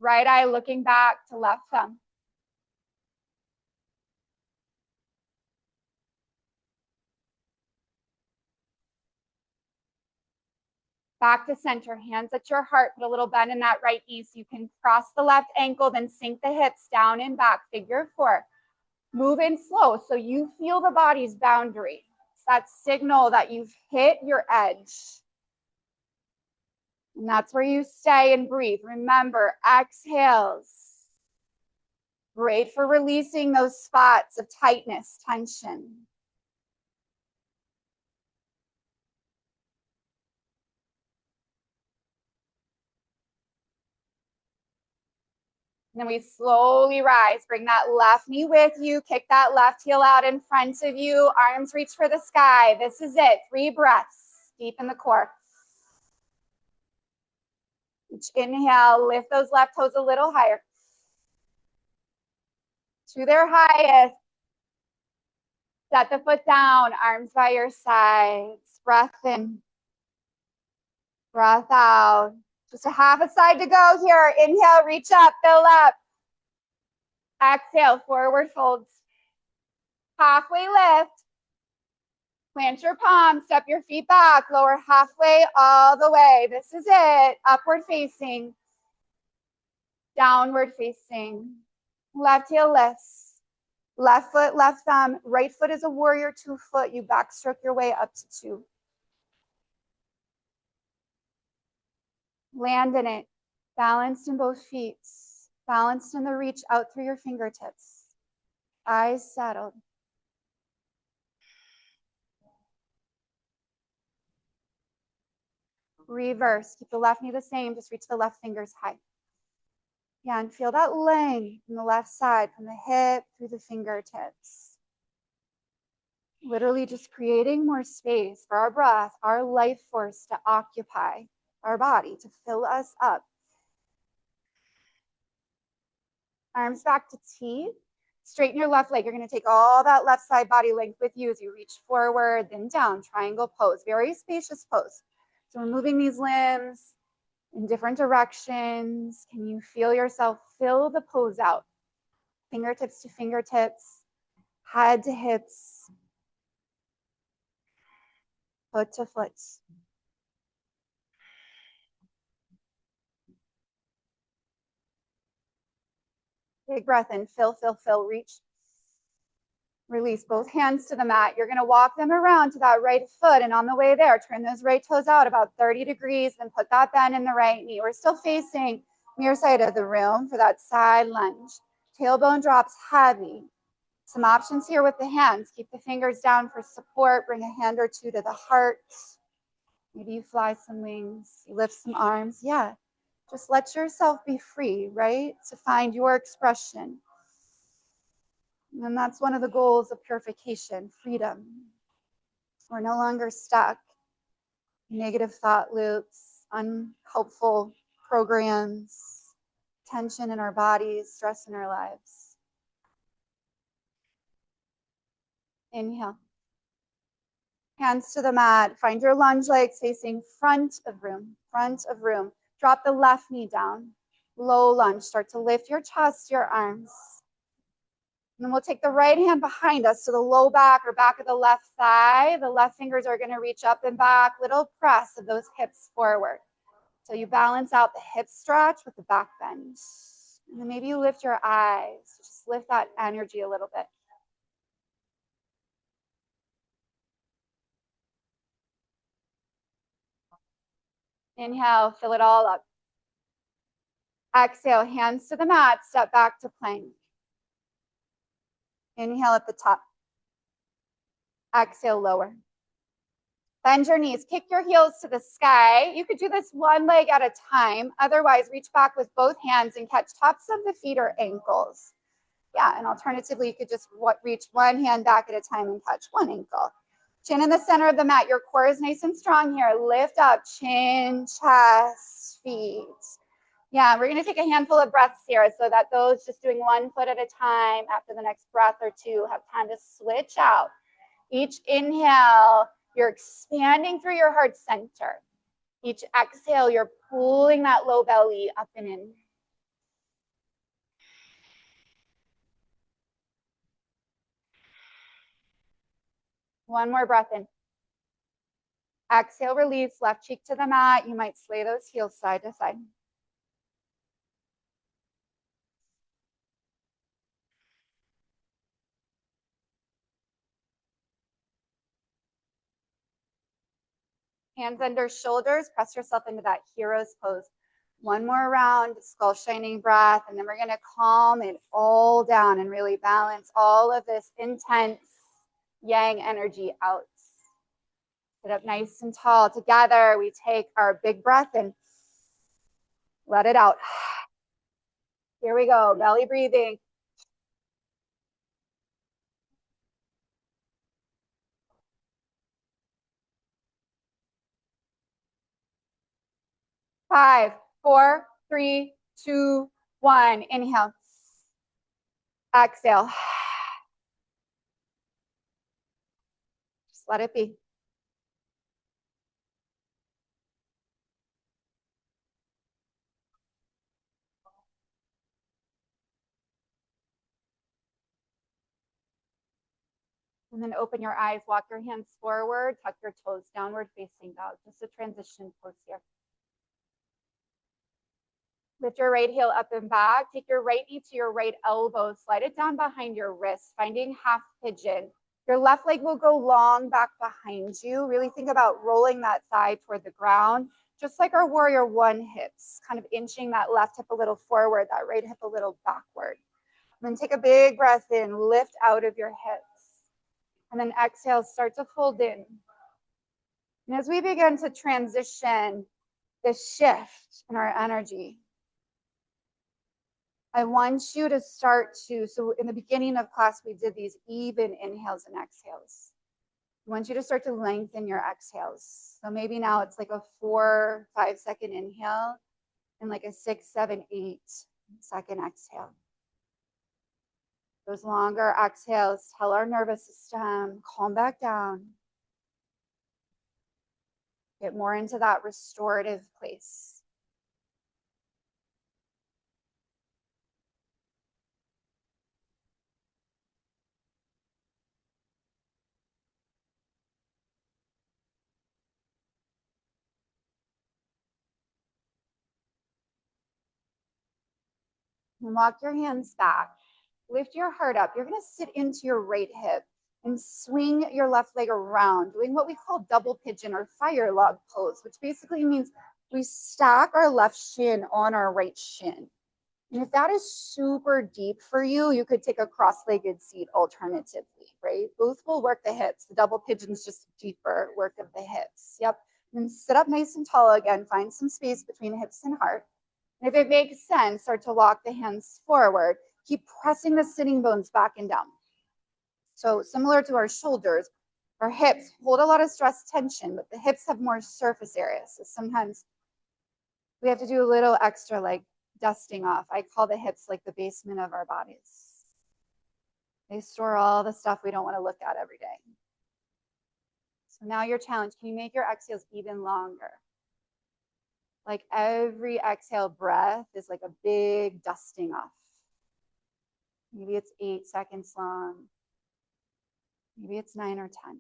right eye looking back to left thumb. Back to center, hands at your heart, put a little bend in that right knee so you can cross the left ankle, then sink the hips down and back, figure four. Move in slow so you feel the body's boundary. It's that signal that you've hit your edge. And that's where you stay and breathe. Remember, exhales. Great for releasing those spots of tightness, tension. And then we slowly rise. Bring that left knee with you. Kick that left heel out in front of you. Arms reach for the sky. This is it. 3 breaths deep in the core. Each inhale, lift those left toes a little higher. To their highest. Set the foot down, arms by your sides. Breath in. Breath out. Just a half a side to go here. Inhale, reach up, fill up. Exhale, forward folds. Halfway lift. Plant your palms, step your feet back, lower halfway all the way. This is it. Upward facing. Downward facing. Left heel lifts. Left foot, left thumb. Right foot is a warrior 2 foot. You backstroke your way up to 2. Land in it. Balanced in both feet. Balanced in the reach out through your fingertips. Eyes settled. Reverse. Keep the left knee the same. Just reach the left fingers high. Yeah, and feel that length from the left side, from the hip through the fingertips. Literally just creating more space for our breath, our life force to occupy our body, to fill us up. Arms back to T. Straighten your left leg. You're going to take all that left side body length with you as you reach forward, then down, triangle pose. Very spacious pose. So we're moving these limbs in different directions. Can you feel yourself fill the pose out? Fingertips to fingertips, head to hips, foot to foot. Big breath in, fill, fill, fill, reach. Release both hands to the mat. You're gonna walk them around to that right foot, and on the way there, turn those right toes out about 30 degrees, then put that bend in the right knee. We're still facing near side of the room for that side lunge. Tailbone drops heavy. Some options here with the hands. Keep the fingers down for support. Bring a hand or two to the heart. Maybe you fly some wings, you lift some arms. Yeah, just let yourself be free, right? To find your expression. And that's one of the goals of purification, freedom. We're no longer stuck in negative thought loops, unhelpful programs, tension in our bodies, stress in our lives. Inhale. Hands to the mat. Find your lunge legs facing front of room, front of room. Drop the left knee down. Low lunge. Start to lift your chest, your arms. And then we'll take the right hand behind us to the low back or back of the left thigh. The left fingers are going to reach up and back. Little press of those hips forward. So you balance out the hip stretch with the back bend. And then maybe you lift your eyes. Just lift that energy a little bit. Inhale, fill it all up. Exhale, hands to the mat, step back to plank. Inhale at the top. Exhale, lower. Bend your knees, kick your heels to the sky. You could do this one leg at a time. Otherwise, reach back with both hands and catch tops of the feet or ankles. Yeah, and alternatively, you could just reach one hand back at a time and catch one ankle. Chin in the center of the mat. Your core is nice and strong here. Lift up, chin, chest, feet. Yeah, we're gonna take a handful of breaths here so that those just doing one foot at a time after the next breath or two have time to switch out. Each inhale, you're expanding through your heart center. Each exhale, you're pulling that low belly up and in. One more breath in. Exhale, release, left cheek to the mat. You might sway those heels side to side. Hands under shoulders, press yourself into that hero's pose. One more round, skull shining breath, and then we're gonna calm it all down and really balance all of this intense yang energy out. Sit up nice and tall. Together, we take our big breath and let it out. Here we go, belly breathing. Five, four, three, two, one. Inhale. Exhale. Just let it be. And then open your eyes, walk your hands forward, tuck your toes, downward facing dog. Just a transition pose here. Lift your right heel up and back. Take your right knee to your right elbow. Slide it down behind your wrist, finding half pigeon. Your left leg will go long back behind you. Really think about rolling that thigh toward the ground, just like our warrior one hips, kind of inching that left hip a little forward, that right hip a little backward. And then take a big breath in, lift out of your hips. And then exhale, start to fold in. And as we begin to transition this shift in our energy. I want you to start to, so in the beginning of class, we did these even inhales and exhales. I want you to start to lengthen your exhales. So maybe now it's like a 4, 5 second inhale and like a 6, 7, 8 second exhale. Those longer exhales tell our nervous system, calm back down. Get more into that restorative place. And walk your hands back. Lift your heart up. You're going to sit into your right hip and swing your left leg around, doing what we call double pigeon or fire log pose, which basically means we stack our left shin on our right shin. And if that is super deep for you, you could take a cross-legged seat alternatively, right? Both will work the hips. The double pigeon's just deeper work of the hips. Yep. And sit up nice and tall again. Find some space between hips and heart. And if it makes sense, start to walk the hands forward. Keep pressing the sitting bones back and down. So similar to our shoulders, our hips hold a lot of stress tension, but the hips have more surface area. So sometimes we have to do a little extra like dusting off. I call the hips like the basement of our bodies. They store all the stuff we don't want to look at every day. So now your challenge, can you make your exhales even longer? Like every exhale breath is like a big dusting off. Maybe it's 8 seconds long. Maybe it's 9 or 10.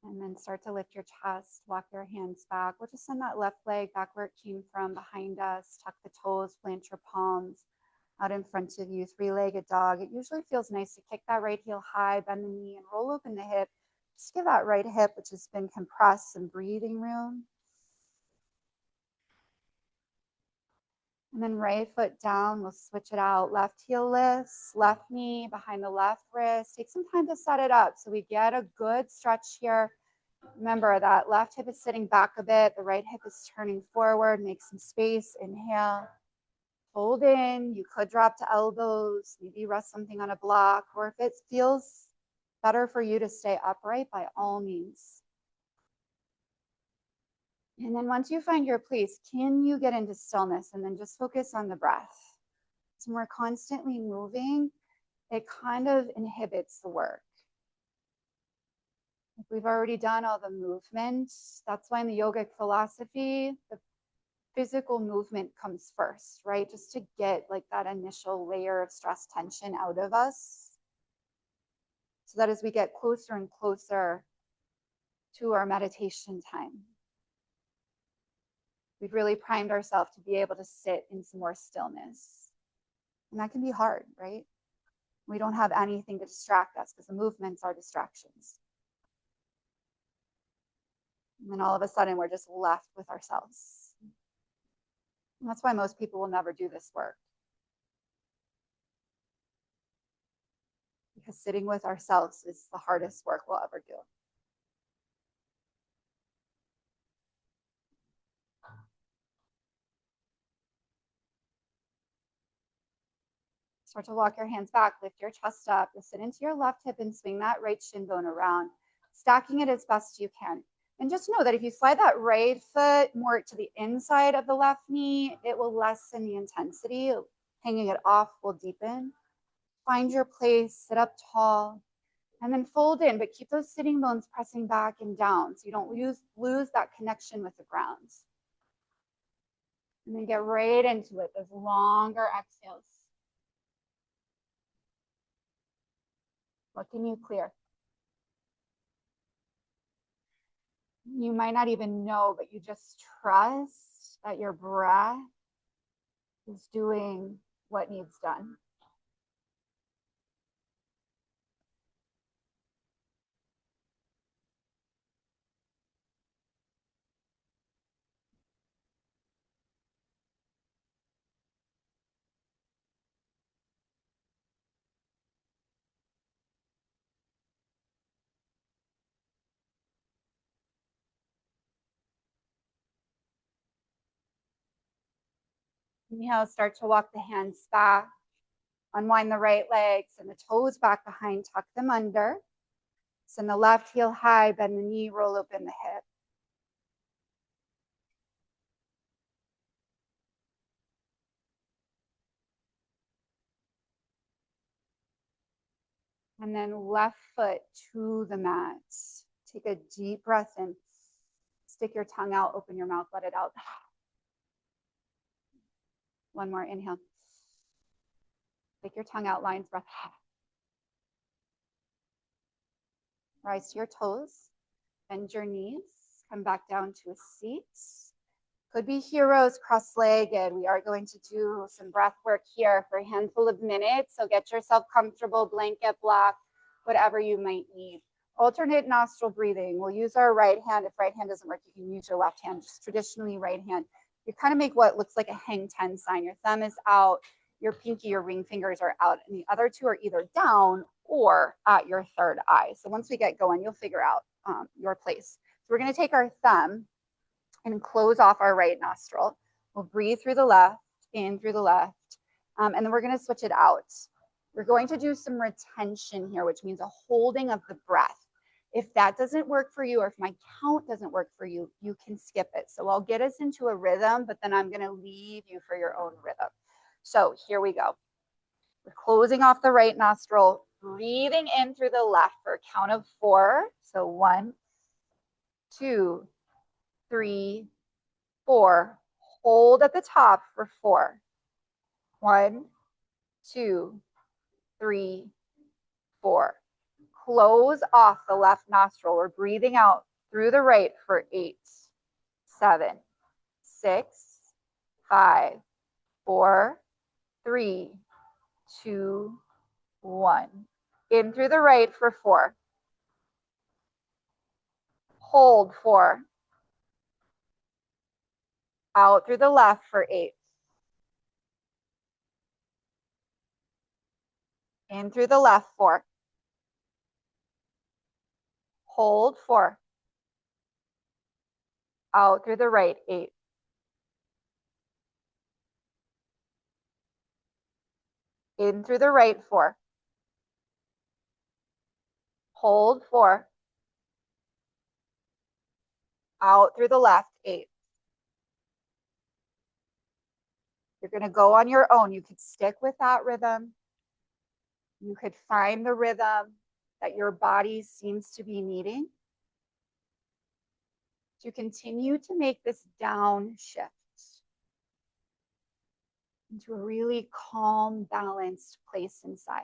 And then start to lift your chest, walk your hands back. We'll just send that left leg back where it came from, behind us. Tuck the toes, plant your palms out in front of you, three-legged dog. It usually feels nice to kick that right heel high, bend the knee, and roll open the hip. Just give that right hip, which has been compressed, some breathing room. And then right foot down, we'll switch it out. Left heel lifts, left knee behind the left wrist. Take some time to set it up so we get a good stretch here. Remember that left hip is sitting back a bit. The right hip is turning forward. Make some space. Inhale. Hold in. You could drop to elbows. Maybe rest something on a block. Or if it feels better for you to stay upright, by all means. And then once you find your place, can you get into stillness and then just focus on the breath? So when we're constantly moving, it kind of inhibits the work. If we've already done all the movement, that's why in the yogic philosophy, the physical movement comes first, right? Just to get like that initial layer of stress tension out of us. So that as we get closer and closer to our meditation time, we've really primed ourselves to be able to sit in some more stillness. And that can be hard, right? We don't have anything to distract us because the movements are distractions. And then all of a sudden, we're just left with ourselves. And that's why most people will never do this work. Because sitting with ourselves is the hardest work we'll ever do. Start to walk your hands back, lift your chest up, you'll sit into your left hip and swing that right shin bone around, stacking it as best you can. And just know that if you slide that right foot more to the inside of the left knee, it will lessen the intensity. Hanging it off will deepen. Find your place, sit up tall, and then fold in, but keep those sitting bones pressing back and down so you don't lose that connection with the ground. And then get right into it, those longer exhales. What can you clear? You might not even know, but you just trust that your breath is doing what needs done. Inhale, start to walk the hands back. Unwind the right legs and the toes back behind, tuck them under. Send the left heel high, bend the knee, roll open the hip. And then left foot to the mat. Take a deep breath in. Stick your tongue out, open your mouth, let it out. One more, inhale. Stick your tongue out, lion's breath. Rise to your toes, bend your knees, come back down to a seat. Could be heroes cross-legged. We are going to do some breath work here for a handful of minutes. So get yourself comfortable, blanket block, whatever you might need. Alternate nostril breathing. We'll use our right hand. If right hand doesn't work, you can use your left hand, just traditionally right hand. You kind of make what looks like a hang 10 sign. Your thumb is out, your pinky, your ring fingers are out, and the other two are either down or at your third eye. So once we get going, you'll figure out your place. So we're going to take our thumb and close off our right nostril. We'll breathe through the left, in through the left, and then we're going to switch it out. We're going to do some retention here, which means a holding of the breath. If that doesn't work for you, or if my count doesn't work for you, you can skip it. So I'll get us into a rhythm, but then I'm going to leave you for your own rhythm. So here we go. We're closing off the right nostril, breathing in through the left for a count of 4. So 1, 2, 3, 4. Hold at the top for 4. 1, 2, 3, 4. Close off the left nostril. We're breathing out through the right for 8, 7, 6, 5, 4, 3, 2, 1. In through the right for 4. Hold 4. Out through the left for 8. In through the left 4. Hold 4. Out through the right 8. In through the right 4. Hold 4. Out through the left 8. You're going to go on your own. You could stick with that rhythm. You could find the rhythm that your body seems to be needing to continue to make this down shift into a really calm, balanced place inside.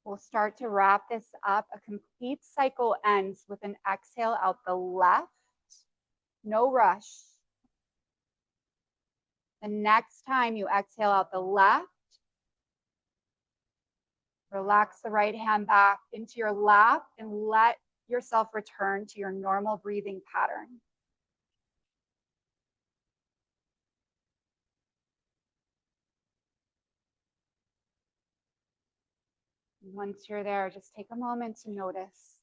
We'll start to wrap this up. A complete cycle ends with an exhale out the left. No rush. The next time you exhale out the left, relax the right hand back into your lap and let yourself return to your normal breathing pattern. Once you're there, just take a moment to notice.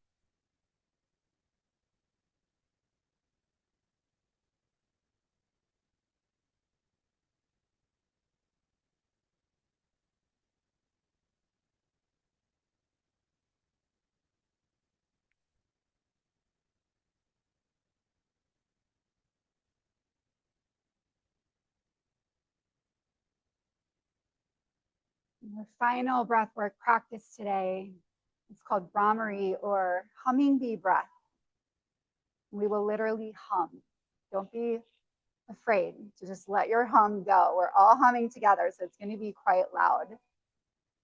Our final breathwork practice today is called Brahmari, or humming bee breath. We will literally hum. Don't be afraid to just let your hum go. We're all humming together, so it's going to be quite loud.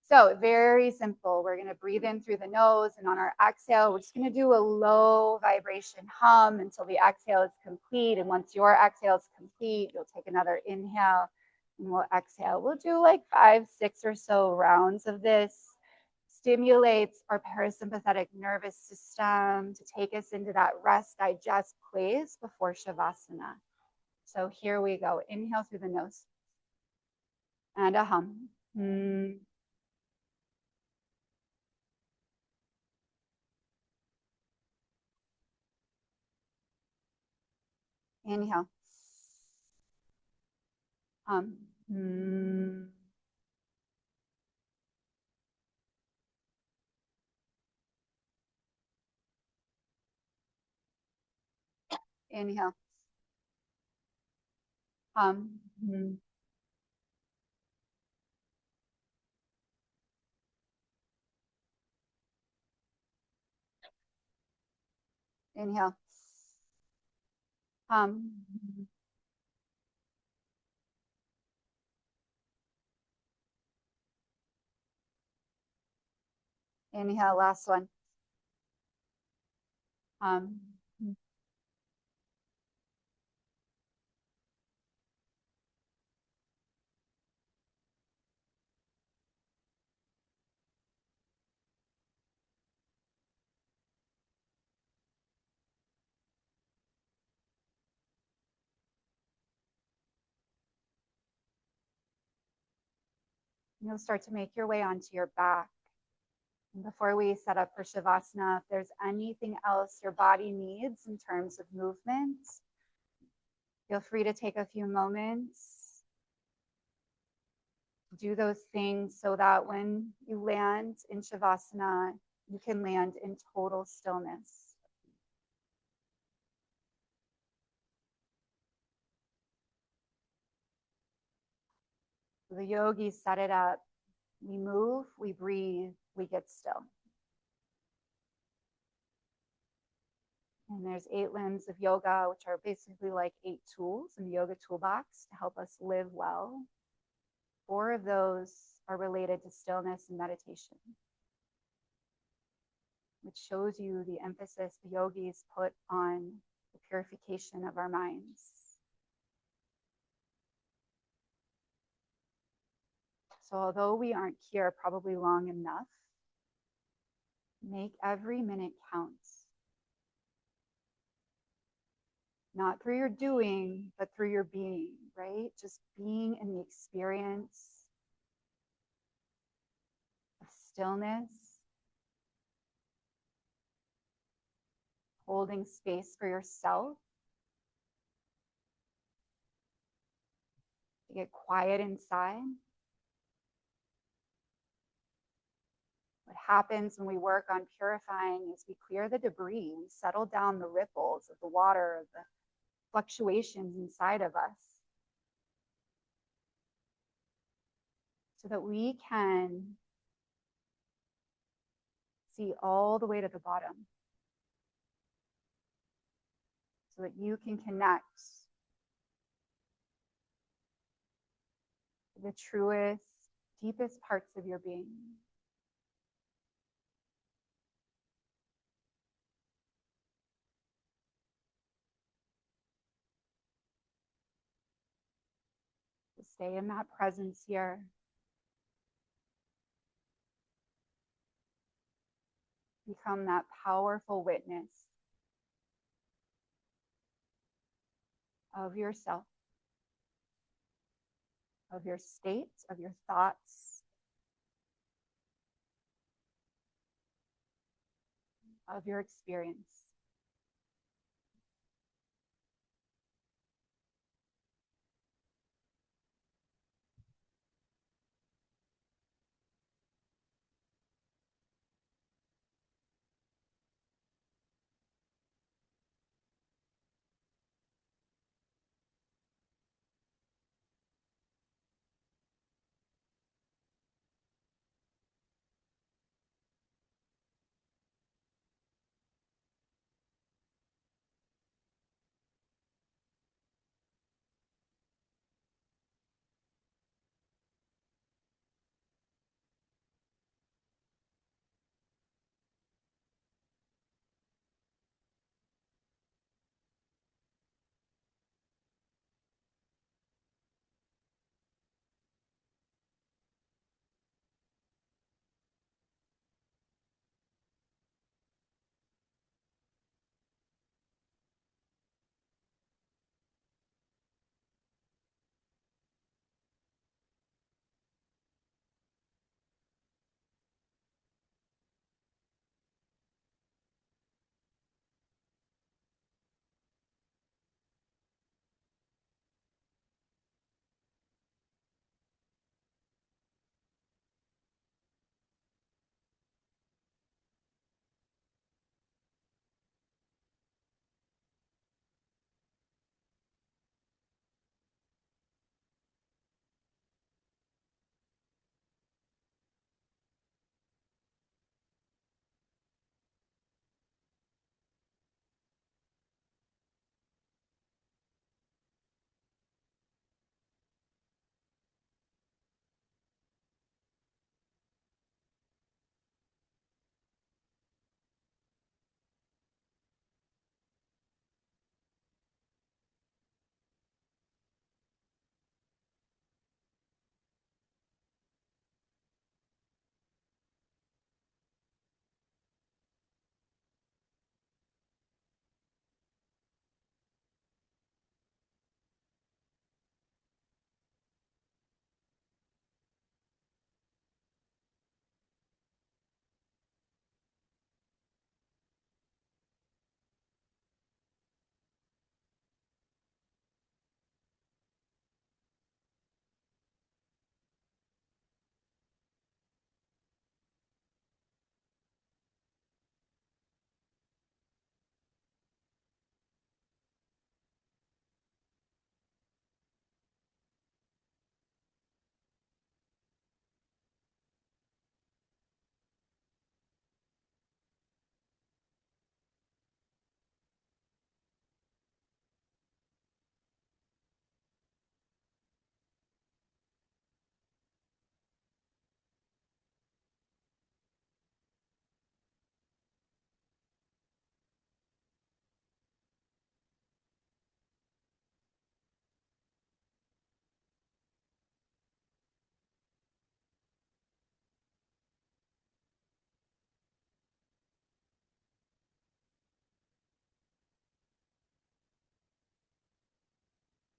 So very simple. We're going to breathe in through the nose, and on our exhale, we're just going to do a low vibration hum until the exhale is complete. And once your exhale is complete, you'll take another inhale and we'll exhale. We'll do like 5, 6 or so rounds of this. Stimulates our parasympathetic nervous system to take us into that rest, digest place before Shavasana. So here we go. Inhale through the nose and a hum. Inhale. Hum. Inhale. Hum. Inhale. Hum. Inhale, last one. Hum. You'll start to make your way onto your back. And before we set up for Shavasana, if there's anything else your body needs in terms of movement, feel free to take a few moments to do those things so that when you land in Shavasana, you can land in total stillness. The yogis set it up. We move, we breathe, we get still. And there's 8 limbs of yoga, which are basically like 8 tools in the yoga toolbox to help us live well. 4 of those are related to stillness and meditation, which shows you the emphasis the yogis put on the purification of our minds. So although we aren't here probably long enough, make every minute count. Not through your doing, but through your being, right? Just being in the experience of stillness, holding space for yourself to get quiet inside. What happens when we work on purifying is we clear the debris, we settle down the ripples of the water, the fluctuations inside of us, so that we can see all the way to the bottom, so that you can connect to the truest, deepest parts of your being. So stay in that presence here. Become that powerful witness of yourself, of your state, of your thoughts, of your experience.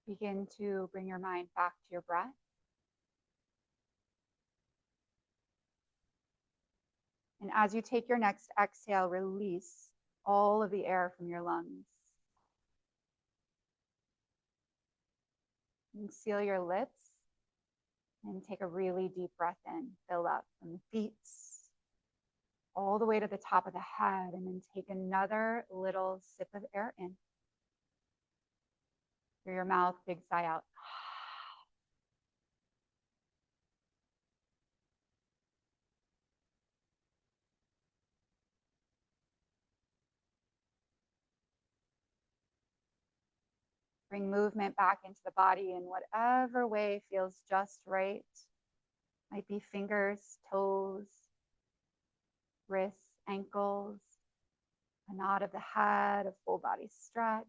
Begin to bring your mind back to your breath. And as you take your next exhale, release all of the air from your lungs. And seal your lips and take a really deep breath in. Fill up from the feet all the way to the top of the head, and then take another little sip of air in. Through your mouth, big sigh out. Bring movement back into the body in whatever way feels just right. Might be fingers, toes, wrists, ankles, a nod of the head, a full body stretch.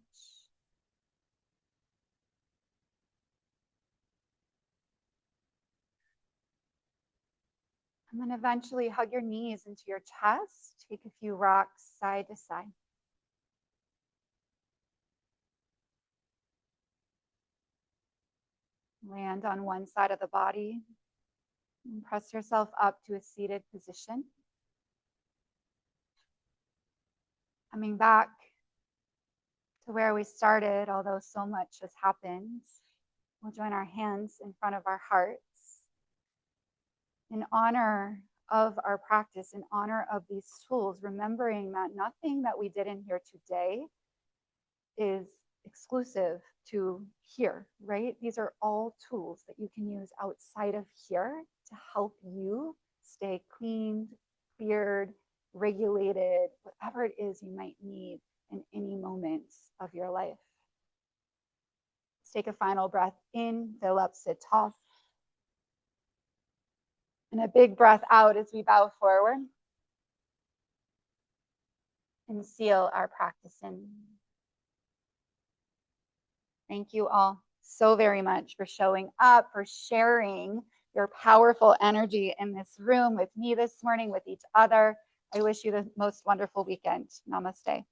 And then eventually hug your knees into your chest. Take a few rocks side to side. Land on one side of the body and press yourself up to a seated position. Coming back to where we started, although so much has happened, we'll join our hands in front of our hearts in honor of our practice, in honor of these tools, remembering that nothing that we did in here today is exclusive to here, right? These are all tools that you can use outside of here to help you stay cleaned, cleared, regulated, whatever it is you might need in any moments of your life. Let's take a final breath in, fill up, sit tall. And a big breath out as we bow forward and seal our practice in. Thank you all so very much for showing up, for sharing your powerful energy in this room with me this morning, with each other. I wish you the most wonderful weekend. Namaste.